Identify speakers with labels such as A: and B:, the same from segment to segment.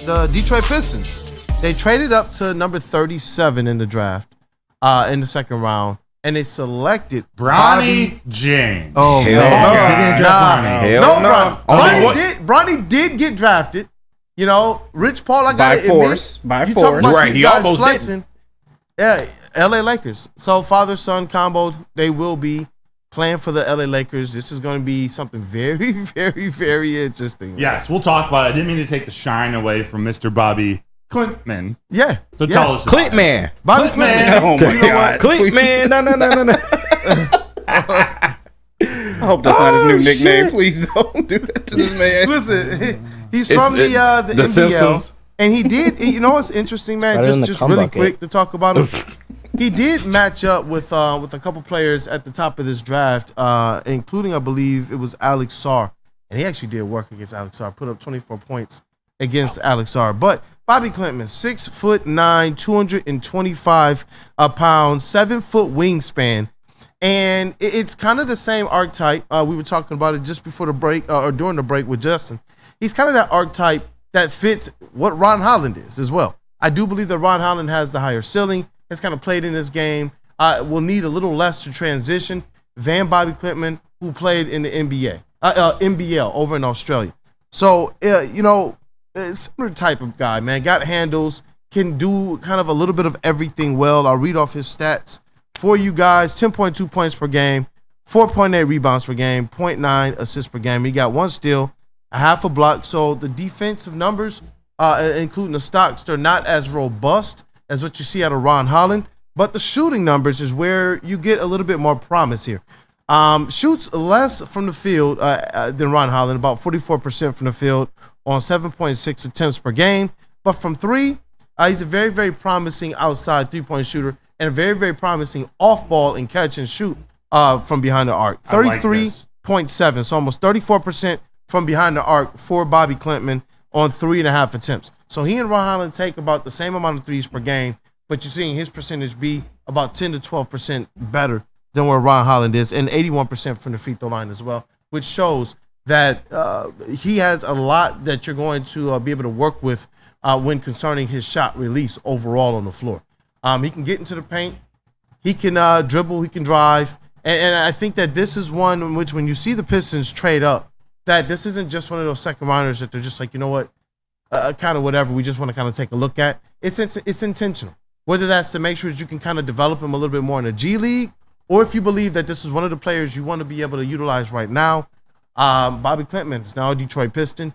A: the Detroit Pistons. They traded up to number 37 in the draft in the second round, and they selected
B: Bronny James.
A: Oh,
C: Hell
A: man.
C: no.
A: Bronny did get drafted. You know, Rich Paul, I got to admit.
C: By
A: you
C: force.
A: talk about
C: Right,
A: these
C: he
A: guys
C: almost
A: flexing. Yeah, LA Lakers. So father-son combo, they will be playing for the LA Lakers. This is going to be something very, very, very interesting.
B: Yes, we'll talk about it. I didn't mean to take the shine away from Mr. Bobby Clintman.
A: Yeah.
B: So tell us.
C: Clintman.
A: Bobby Clintman.
C: Oh my God. Clintman. No. I hope that's not his new nickname. Please don't do that to this man.
A: Listen, he's from the NBL.
C: Simpsons.
A: And he did, you know what's interesting, man? Just really quick to talk about him. He did match up with a couple players at the top of this draft, including, I believe, it was Alex Sarr. And he actually did work against Alex Sarr, put up 24 points against Alex Sarr. But Bobby Clintman, 6'9", 225 pounds, 7-foot wingspan. And it's kind of the same archetype. We were talking about it just before the break or during the break with Justin. He's kind of that archetype that fits what Ron Holland is as well. I do believe that Ron Holland has the higher ceiling, has kind of played in this game, will need a little less to transition than Bobby Clintman, who played in the NBL over in Australia. So, similar type of guy, man. Got handles, can do kind of a little bit of everything well. I'll read off his stats for you guys. 10.2 points per game, 4.8 rebounds per game, 0.9 assists per game. He got one steal, a half a block. So the defensive numbers, including the stocks, they're not as robust as what you see out of Ron Holland. But the shooting numbers is where you get a little bit more promise here. Shoots less from the field than Ron Holland, about 44% from the field on 7.6 attempts per game. But from three, he's a very, very promising outside three-point shooter and a very, very promising off-ball and catch and shoot from behind the arc. 33.7, so almost 34% from behind the arc for Bobby Clintman on 3.5 attempts. So he and Ron Holland take about the same amount of threes per game, but you're seeing his percentage be about 10 to 12% better than where Ron Holland is, and 81% from the free throw line as well, which shows that he has a lot that you're going to be able to work with when concerning his shot release overall on the floor. He can get into the paint, he can dribble, he can drive, and I think that this is one in which when you see the Pistons trade up, that this isn't just one of those second rounders that they're just like, you know what, kind of whatever, we just want to kind of take a look at. It's intentional. Whether that's to make sure that you can kind of develop him a little bit more in the G League, or if you believe that this is one of the players you want to be able to utilize right now. Bobby Clintman is now a Detroit Piston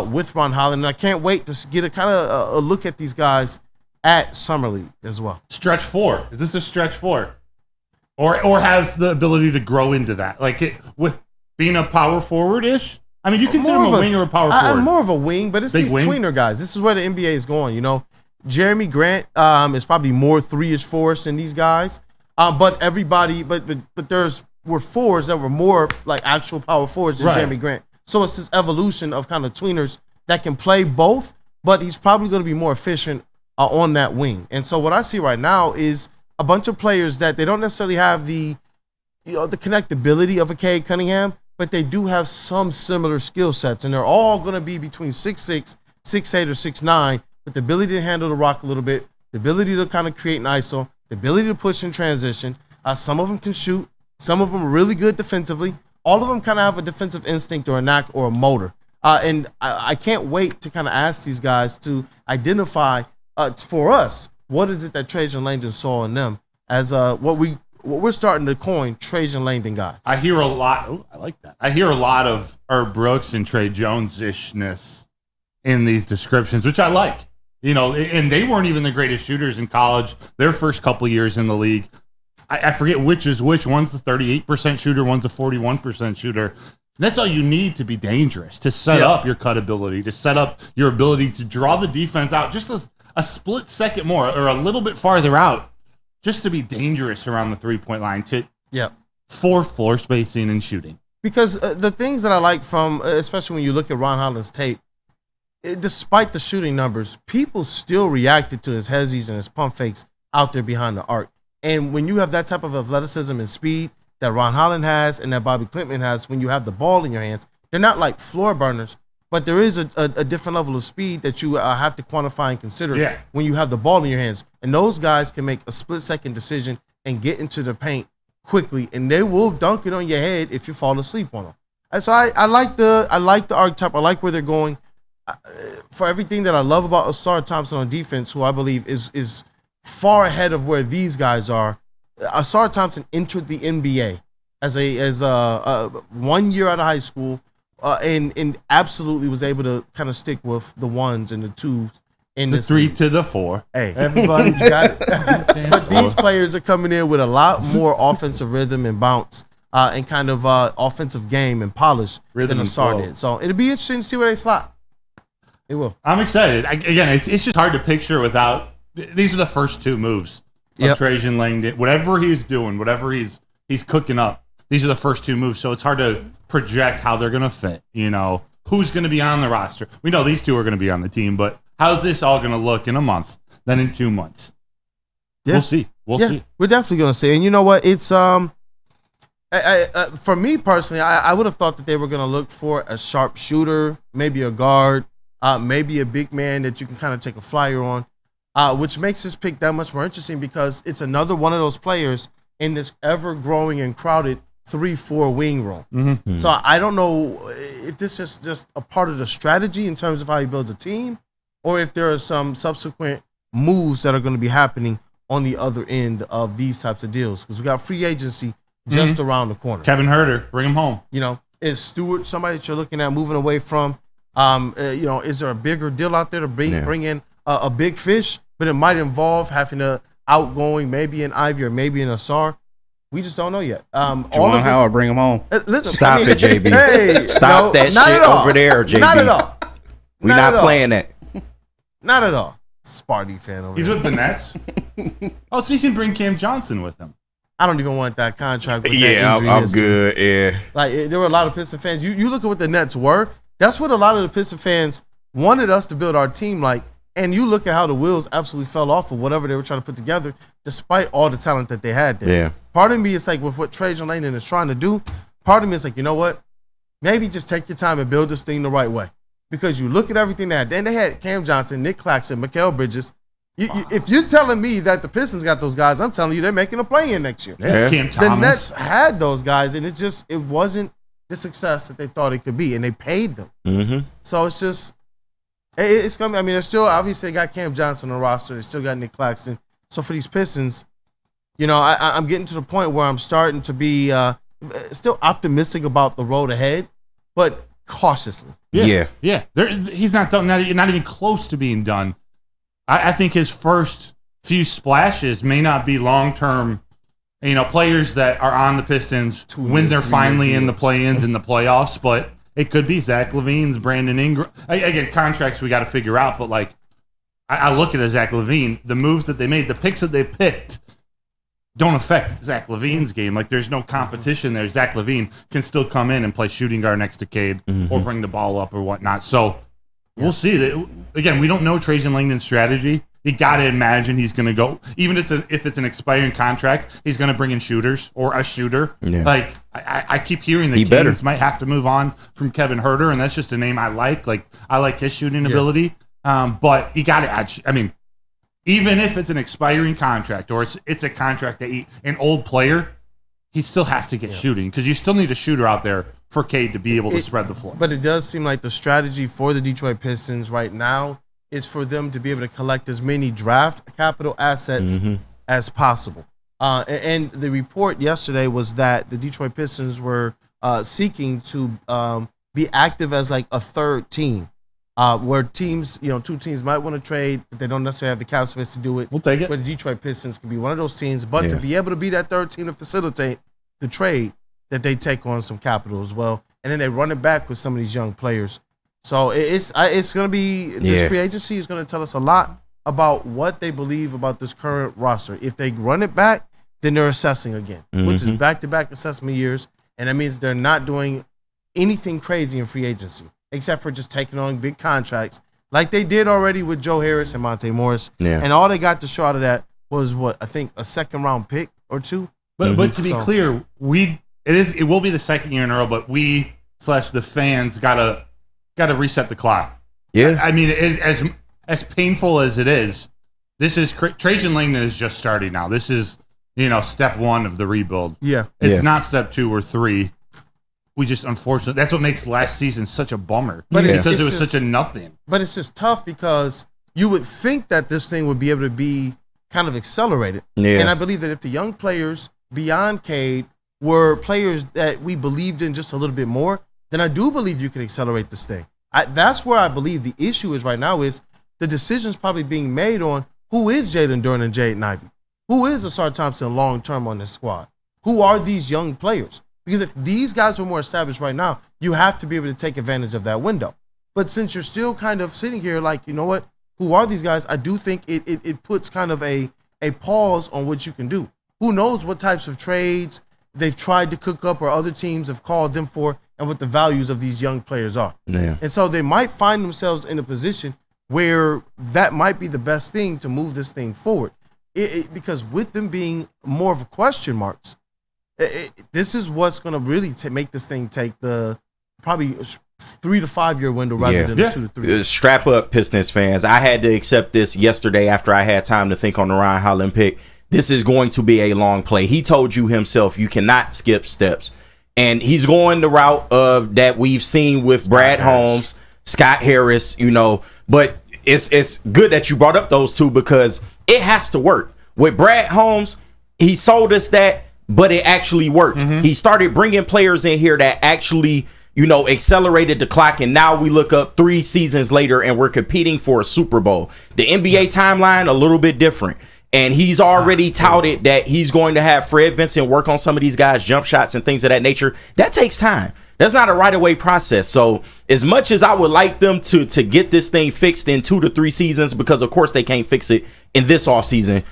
A: with Ron Holland, and I can't wait to get a kind of a look at these guys at Summer League as well.
B: Stretch four. Is this a stretch four? Or has the ability to grow into that? Like with being a power forward-ish? I mean, you consider him a wing or a power forward?
A: I'm more of a wing, but it's
B: Big
A: these
B: wing?
A: tweener guys. This is where the NBA is going, you know. Jeremy Grant is probably more 3-ish forwards than these guys. But everybody, but were fours that were more like actual power forwards than Jeremy Grant. So it's this evolution of kind of tweeners that can play both, but he's probably going to be more efficient on that wing. And so what I see right now is a bunch of players that they don't necessarily have the connectability of a Cade Cunningham, but they do have some similar skill sets, and they're all going to be between 6'6", 6'8", or 6'9", with the ability to handle the rock a little bit, the ability to kind of create an ISO, the ability to push in transition. Some of them can shoot. Some of them are really good defensively. All of them kind of have a defensive instinct or a knack or a motor. And I can't wait to kind of ask these guys to identify for us, what is it that Trajan Langdon saw in them as what we're starting to coin Trajan Langdon guys.
B: I hear a lot. Oh, I like that. I hear a lot of Herb Brooks and Trey Jones-ishness in these descriptions, which I like. You know, and they weren't even the greatest shooters in college their first couple years in the league. I forget which is which. One's the 38% shooter, one's a 41% shooter. That's all you need to be dangerous, to set up your cut ability, to set up your ability to draw the defense out just a split second more or a little bit farther out, just to be dangerous around the three-point line for floor spacing and shooting.
A: Because the things that I like from, especially when you look at Ron Holland's tape, despite the shooting numbers, people still reacted to his hezzies and his pump fakes out there behind the arc. And when you have that type of athleticism and speed that Ron Holland has and that Bobby Clintman has, when you have the ball in your hands, they're not like floor burners, But there is a different level of speed that you have to quantify and consider when you have the ball in your hands. And those guys can make a split-second decision and get into the paint quickly, and they will dunk it on your head if you fall asleep on them. And so I like the archetype. I like where they're going. For everything that I love about Ausar Thompson on defense, who I believe is far ahead of where these guys are. Ausar Thompson entered the NBA as a 1 year out of high school, and absolutely was able to kind of stick with the ones and the twos. In
B: the 3 to the 4.
A: Hey, everybody got it. But these players are coming in with a lot more offensive rhythm and bounce and kind of offensive game and polish than Ausar did. So it'll be interesting to see where they slot. It will.
B: I'm excited. Again, it's just hard to picture without. These are the first 2 moves of Trajan Langdon. Whatever he's doing, whatever he's cooking up, these are the first 2 moves. So it's hard to project how they're going to fit. You know, who's going to be on the roster. We know these 2 are going to be on the team, but how's this all going to look in a month, then in 2 months? Yeah. We'll see. We'll see.
A: We're definitely going to see. And you know what? It's for me personally, I would have thought that they were going to look for a sharp shooter, maybe a guard, maybe a big man that you can kind of take a flyer on, which makes this pick that much more interesting because it's another one of those players in this ever-growing and crowded 3-4 wing room. Mm-hmm. So I don't know if this is just a part of the strategy in terms of how he builds a team, or if there are some subsequent moves that are going to be happening on the other end of these types of deals. Because we got free agency just around the corner.
B: Kevin Huerter, bring him home.
A: You know, is Stewart somebody that you're looking at moving away from? You know, is there a bigger deal out there to bring in a big fish? But it might involve having to outgoing maybe an Ivy or maybe an Ausar. We just don't know yet.
C: All of how I bring him home.
A: Listen,
C: Stop it, JB. Hey, Stop that shit over there, JB.
A: Not at all.
C: We're not playing that.
A: Not at all. Sparty fan over
B: He's
A: here.
B: with the Nets. Oh, so you can bring Cam Johnson with him.
A: I don't even want that contract with that injury
C: I'm
A: history.
C: good. Yeah.
A: Like, there were a lot of Piston fans. You look at what the Nets were. That's what a lot of the Piston fans wanted us to build our team like. And you look at how the wheels absolutely fell off of whatever they were trying to put together, despite all the talent that they had there.
C: Yeah.
A: Part of me is like, with what Trajan Langdon is trying to do, part of me is like, you know what? Maybe just take your time and build this thing the right way. Because you look at everything they had. Then they had Cam Johnson, Nick Claxton, Mikal Bridges. If you're telling me that the Pistons got those guys, I'm telling you they're making a play-in next year.
B: Yeah. Cam Thomas.
A: The Nets had those guys, and it wasn't the success that they thought it could be, and they paid them.
C: Mm-hmm.
A: So it's just, it's coming. I mean, they're still, obviously, they got Cam Johnson on the roster. They still got Nick Claxton. So for these Pistons, you know, I'm getting to the point where I'm starting to be still optimistic about the road ahead, but cautiously.
B: Yeah. He's not done. Not even close to being done. I think his first few splashes may not be long-term, you know, players that are on the Pistons when they're finally in the play-ins and the playoffs, but it could be Zach LaVine's, Brandon Ingram. Again, contracts we got to figure out, but like, I look at Zach LaVine, the moves that they made, the picks that they picked don't affect Zach LaVine's game. Like, there's no competition there. Zach LaVine can still come in and play shooting guard next to Cade or bring the ball up or whatnot. So we'll see. Again, we don't know Trajan Langdon's strategy. You got to imagine he's going to go, even if it's an expiring contract, he's going to bring in shooters or a shooter. Yeah. Like, I keep hearing the Kings might have to move on from Kevin Huerter, and that's just a name I like. Like, I like his shooting ability. But you got to add, I mean, even if it's an expiring contract or it's a contract that an old player, he still has to get shooting because you still need a shooter out there for Cade to be able to spread the floor.
A: But it does seem like the strategy for the Detroit Pistons right now is for them to be able to collect as many draft capital assets as possible. And the report yesterday was that the Detroit Pistons were seeking to be active as like a third team. Where teams, you know, two teams might want to trade, but they don't necessarily have the cap space to do it.
B: We'll take it.
A: But the Detroit Pistons can be one of those teams. But to be able to be that third team to facilitate the trade, that they take on some capital as well, and then they run it back with some of these young players. So it's going to be this free agency is going to tell us a lot about what they believe about this current roster. If they run it back, then they're assessing again, which is back-to-back assessment years, and that means they're not doing anything crazy in free agency, except for just taking on big contracts like they did already with Joe Harris and Monte Morris. Yeah. And all they got to show out of that was I think a second-round pick or two.
B: But to be clear, it will be the second year in a row, but the fans got to got to reset the clock.
C: Yeah.
B: I mean, as painful as it is, Trajan Langdon is just starting now. This is, step one of the rebuild.
A: Yeah.
B: It's not step 2 or 3. We just, unfortunately, that's what makes last season such a bummer. But because it was such a nothing.
A: But it's just tough because you would think that this thing would be able to be kind of accelerated. Yeah. And I believe that if the young players beyond Cade were players that we believed in just a little bit more, then I do believe you can accelerate this thing. That's where I believe the issue is right now is the decision's probably being made on who is Jalen Duren and Jaden Ivey? Who is Asar Thompson long-term on this squad? Who are these young players? Because if these guys are more established right now, you have to be able to take advantage of that window. But since you're still kind of sitting here like, you know what, who are these guys? I do think it puts kind of a pause on what you can do. Who knows what types of trades they've tried to cook up or other teams have called them for and what the values of these young players are. Yeah. And so they might find themselves in a position where that might be the best thing to move this thing forward. Because with them being more of question marks, this is what's going to really make this thing take the probably 3 to 5 year window rather than 2 to 3.
C: Strap up, Pistons fans. I had to accept this yesterday after I had time to think on the Ryan Holland pick. This is going to be a long play. He told you himself you cannot skip steps. And he's going the route of that we've seen with Brad Holmes, Scott Harris, but it's good that you brought up those two because it has to work. With Brad Holmes, he sold us that, but it actually worked. Mm-hmm. He started bringing players in here that actually, accelerated the clock, and now we look up 3 seasons later and we're competing for a Super Bowl. The NBA timeline, a little bit different. And he's already touted that he's going to have Fred Vincent work on some of these guys' jump shots and things of that nature. That takes time. That's not a right-away process. So as much as I would like them to get this thing fixed in 2 to 3 seasons, because of course they can't fix it in this offseason,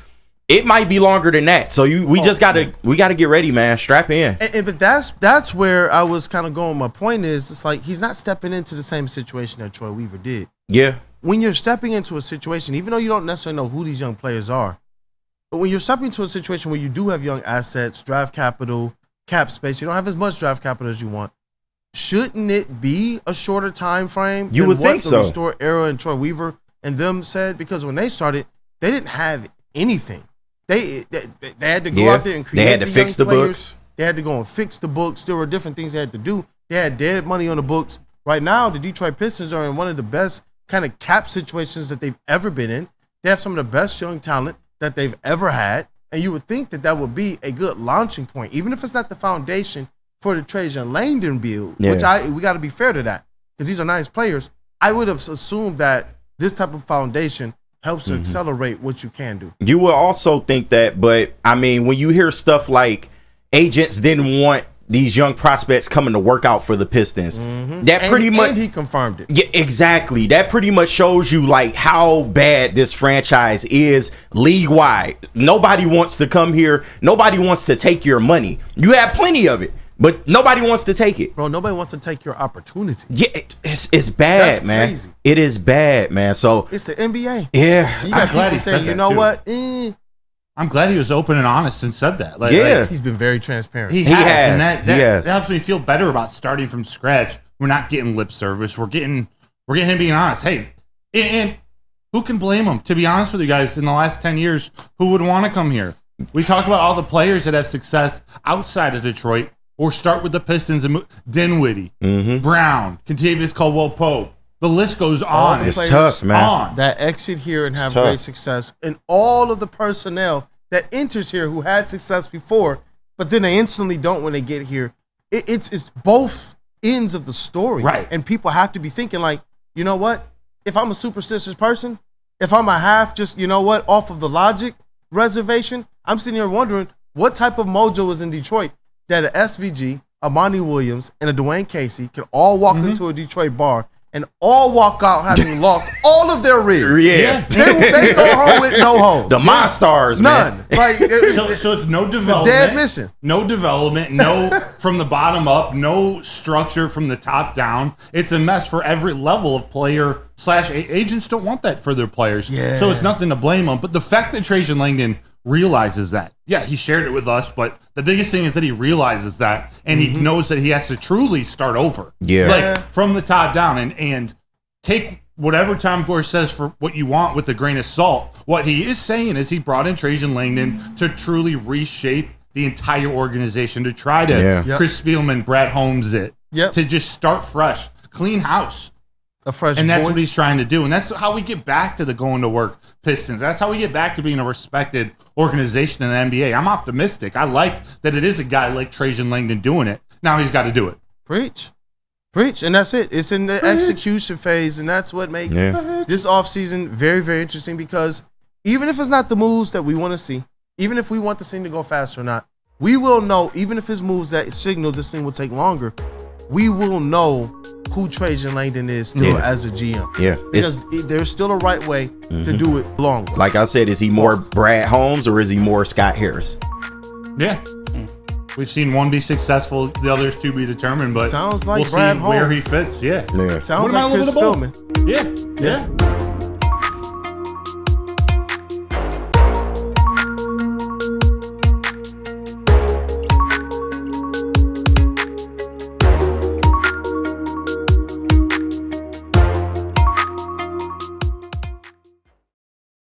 C: it might be longer than that. So we gotta get ready, man. Strap in.
A: But that's where I was kind of going. My point is, it's like he's not stepping into the same situation that Troy Weaver did.
C: Yeah.
A: When you're stepping into a situation, even though you don't necessarily know who these young players are, but when you're stepping into a situation where you do have young assets, draft capital, cap space, you don't have as much draft capital as you want, shouldn't it be a shorter time frame
C: you
A: than
C: would
A: what
C: think
A: the
C: so.
A: Restore era and Troy Weaver and them said? Because when they started, they didn't have anything. They had to go out there and create.
C: They had to fix the books.
A: They had to go and fix the books. There were different things they had to do. They had dead money on the books. Right now, the Detroit Pistons are in one of the best kind of cap situations that they've ever been in. They have some of the best young talent that they've ever had. And you would think that would be a good launching point, even if it's not the foundation for the Trajan Langdon build, which we got to be fair to that because these are nice players. I would have assumed that this type of foundation helps to accelerate what you can do.
C: You will also think that, but I mean, when you hear stuff like agents didn't want these young prospects coming to work out for the Pistons,
A: and he confirmed it.
C: Yeah, exactly. That pretty much shows you like how bad this franchise is league wide. Nobody wants to come here. Nobody wants to take your money. You have plenty of it, but nobody wants to take it.
A: Bro, nobody wants to take your opportunity.
C: Yeah, it's bad, that's man. Crazy. It is bad, man. So
A: it's the NBA.
C: Yeah.
A: You got people saying, you know what?
B: I'm glad he was open and honest and said that.
A: He's been very transparent.
B: He has. And that helps me feel better about starting from scratch. We're not getting lip service. We're getting him being honest. Hey, and who can blame him? To be honest with you guys, in the last 10 years, who would want to come here? We talk about all the players that have success outside of Detroit, or start with the Pistons and Dinwiddie, Brown, Kentavious Caldwell-Pope. The list goes on.
C: It's tough, man.
A: That exit here and have great success. And all of the personnel that enters here who had success before, but then they instantly don't when they get here. It's both ends of the story.
B: Right.
A: And people have to be thinking like, you know what? If I'm a superstitious person, if I'm a half just, off of the logic reservation, I'm sitting here wondering what type of mojo is in Detroit that a SVG, a Monty Williams, and a Dwayne Casey can all walk into a Detroit bar and all walk out having lost all of their ribs.
C: Yeah.
A: They go home with no holes.
C: The Monstars,
A: man. None. Like,
B: so it's no development.
A: It's a dead mission.
B: No development, no from the bottom up, no structure from the top down. It's a mess for every level of player / agents don't want that for their players.
A: Yeah.
B: So it's nothing to blame them. But the fact that Trajan Langdon realizes that. Yeah, he shared it with us, but the biggest thing is that he realizes that, and he knows that he has to truly start over.
C: Yeah.
B: Like, from the top down, and take whatever Tom Gore says for what you want with a grain of salt. What he is saying is he brought in Trajan Langdon to truly reshape the entire organization, to try to Chris Spielman, Brad Holmes it, to just start fresh, clean house.
A: A fresh
B: and that's
A: voice.
B: what he's trying to do. And that's how we get back to the going to work Pistons. That's how we get back to being a respected organization in the NBA. I'm optimistic. I like that it is a guy like Trajan Langdon doing it. Now he's got to do it.
A: Preach. And that's it. It's in the execution phase, and that's what makes this offseason very, very interesting, because even if it's not the moves that we want to see, even if we want this thing to go faster or not, we will know, even if it's moves that signal this thing will take longer, we will know who Trajan Langdon is still as a GM.
C: Yeah.
A: Because there's still a right way to do it longer.
C: Like I said, is he more Brad Holmes or is he more Scott Harris?
B: Yeah. We've seen one be successful, the others two be determined, but
A: sounds like
B: we'll
A: Brad
B: see where he
A: Holmes.
B: fits. Yeah.
A: Sounds like Chris Spielman.
B: Yeah.